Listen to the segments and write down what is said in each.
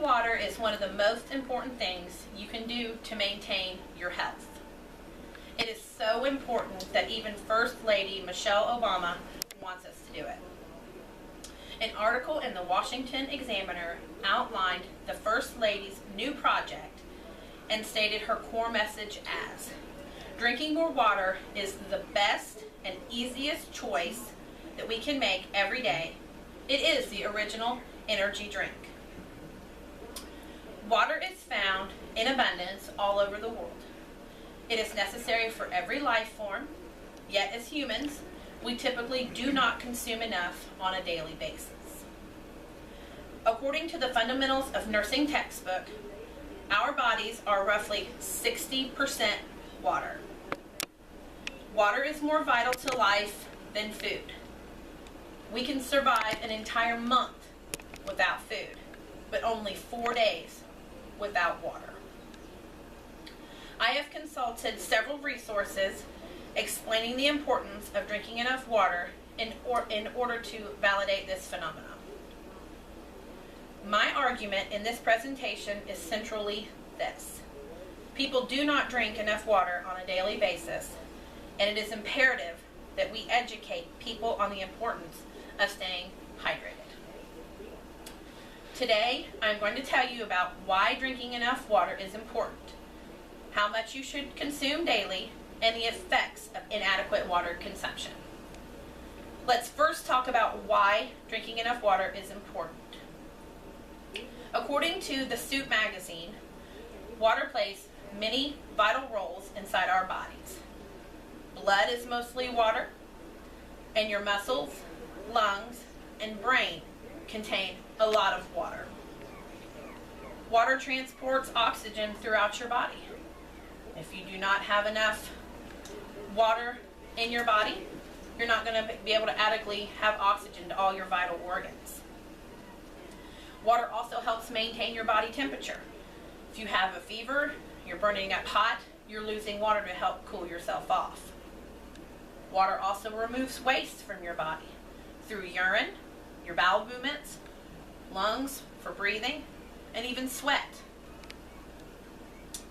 Drinking water is one of the most important things you can do to maintain your health. It is so important that even First Lady Michelle Obama wants us to do it. An article in the Washington Examiner outlined the First Lady's new project and stated her core message as, drinking more water is the best and easiest choice that we can make every day. It is the original energy drink. Water is found in abundance all over the world. It is necessary for every life form, yet as humans, we typically do not consume enough on a daily basis. According to the Fundamentals of Nursing textbook, our bodies are roughly 60% water. Water is more vital to life than food. We can survive an entire month without food, but only 4 days without water. I have consulted several resources explaining the importance of drinking enough water in order to validate this phenomenon. My argument in this presentation is centrally this. People do not drink enough water on a daily basis, and it is imperative that we educate people on the importance of staying hydrated. Today, I'm going to tell you about why drinking enough water is important, how much you should consume daily, and the effects of inadequate water consumption. Let's first talk about why drinking enough water is important. According to the Soup magazine, water plays many vital roles inside our bodies. Blood is mostly water, and your muscles, lungs, and brain contain a lot of water. Water transports oxygen throughout your body. If you do not have enough water in your body, you're not going to be able to adequately have oxygen to all your vital organs. Water also helps maintain your body temperature. If you have a fever, you're burning up hot, you're losing water to help cool yourself off. Water also removes waste from your body through urine, your bowel movements, lungs for breathing, and even sweat.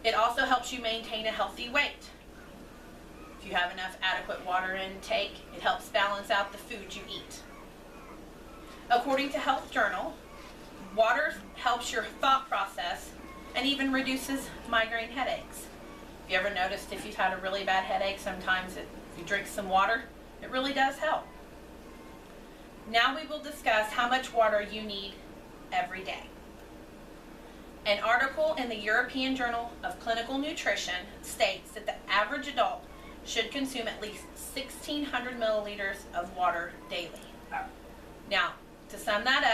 It also helps you maintain a healthy weight. If you have enough adequate water intake, it helps balance out the food you eat. According to Health Journal, water helps your thought process and even reduces migraine headaches. Have you ever noticed if you've had a really bad headache, sometimes if you drink some water, it really does help. Now we will discuss how much water you need every day. An article in the European Journal of Clinical Nutrition states that the average adult should consume at least 1,600 milliliters of water daily. Now, to sum that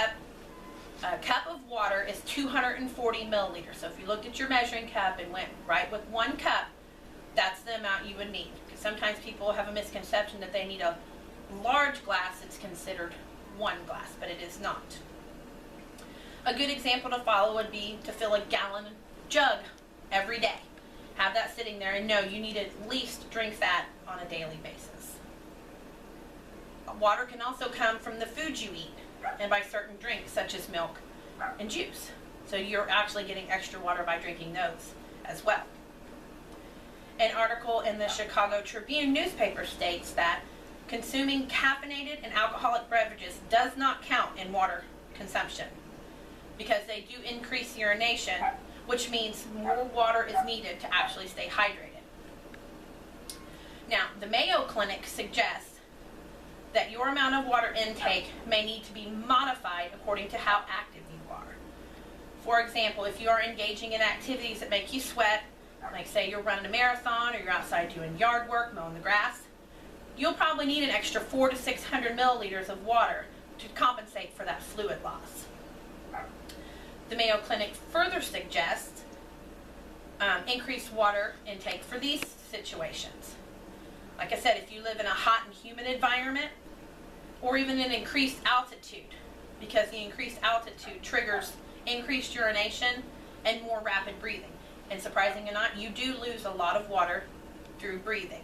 up, a cup of water is 240 milliliters. So if you looked at your measuring cup and went right with 1 cup, that's the amount you would need. Because sometimes people have a misconception that they need a large glass that's considered 1 glass, but it is not. A good example to follow would be to fill a gallon jug every day. Have that sitting there and know you need to at least drink that on a daily basis. Water can also come from the food you eat and by certain drinks such as milk and juice. So you're actually getting extra water by drinking those as well. An article in the Chicago Tribune newspaper states that consuming caffeinated and alcoholic beverages does not count in water consumption because they do increase urination, which means more water is needed to actually stay hydrated. Now, the Mayo Clinic suggests that your amount of water intake may need to be modified according to how active you are. For example, if you are engaging in activities that make you sweat, like say you're running a marathon or you're outside doing yard work, mowing the grass, you'll probably need an extra 400 to 600 milliliters of water to compensate for that fluid loss. The Mayo Clinic further suggests increased water intake for these situations. Like I said, if you live in a hot and humid environment, or even an increased altitude, because the increased altitude triggers increased urination and more rapid breathing. And surprising or not, you do lose a lot of water through breathing.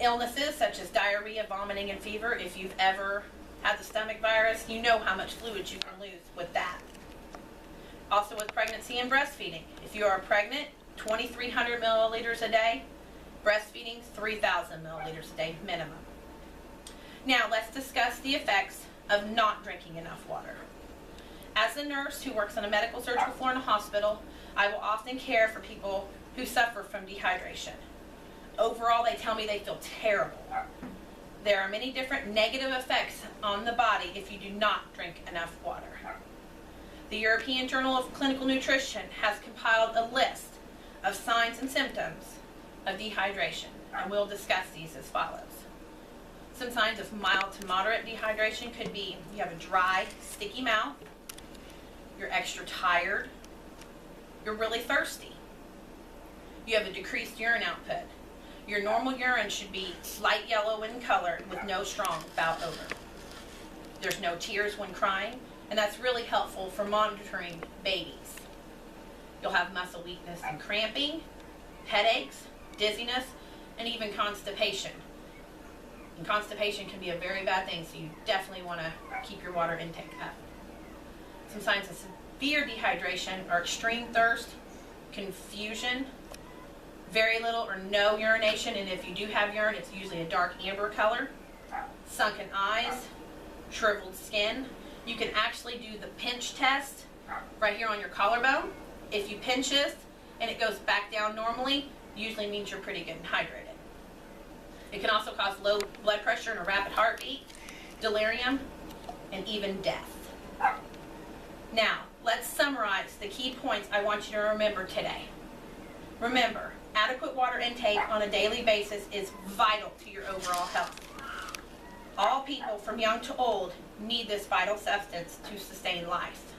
Illnesses such as diarrhea, vomiting, and fever, if you've ever had the stomach virus, you know how much fluid you can lose with that. Also with pregnancy and breastfeeding. If you are pregnant, 2,300 milliliters a day. Breastfeeding, 3,000 milliliters a day minimum. Now let's discuss the effects of not drinking enough water. As a nurse who works on a medical surgical floor in a hospital, I will often care for people who suffer from dehydration. Overall, they tell me they feel terrible. There are many different negative effects on the body if you do not drink enough water. The European Journal of Clinical Nutrition has compiled a list of signs and symptoms of dehydration, and we'll discuss these as follows. Some signs of mild to moderate dehydration could be you have a dry, sticky mouth, you're extra tired, you're really thirsty, you have a decreased urine output. Your normal urine should be light yellow in color with no strong foul odor. There's no tears when crying, and that's really helpful for monitoring babies. You'll have muscle weakness and cramping, headaches, dizziness, and even constipation. And constipation can be a very bad thing, so you definitely want to keep your water intake up. Some signs of severe dehydration are extreme thirst, confusion, very little or no urination, and if you do have urine, it's usually a dark amber color, sunken eyes, shriveled skin. You can actually do the pinch test right here on your collarbone. If you pinch this and it goes back down normally, usually means you're pretty good and hydrated. It can also cause low blood pressure and a rapid heartbeat, delirium, and even death. Now, let's summarize the key points I want you to remember today. Remember, adequate water intake on a daily basis is vital to your overall health. All people from young to old need this vital substance to sustain life.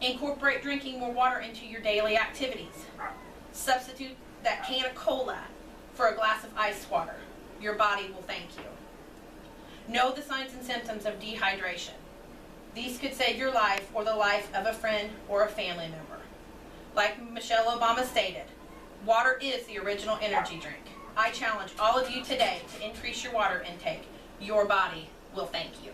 Incorporate drinking more water into your daily activities. Substitute that can of cola for a glass of ice water. Your body will thank you. Know the signs and symptoms of dehydration. These could save your life or the life of a friend or a family member. Like Michelle Obama stated, water is the original energy drink. I challenge all of you today to increase your water intake. Your body will thank you.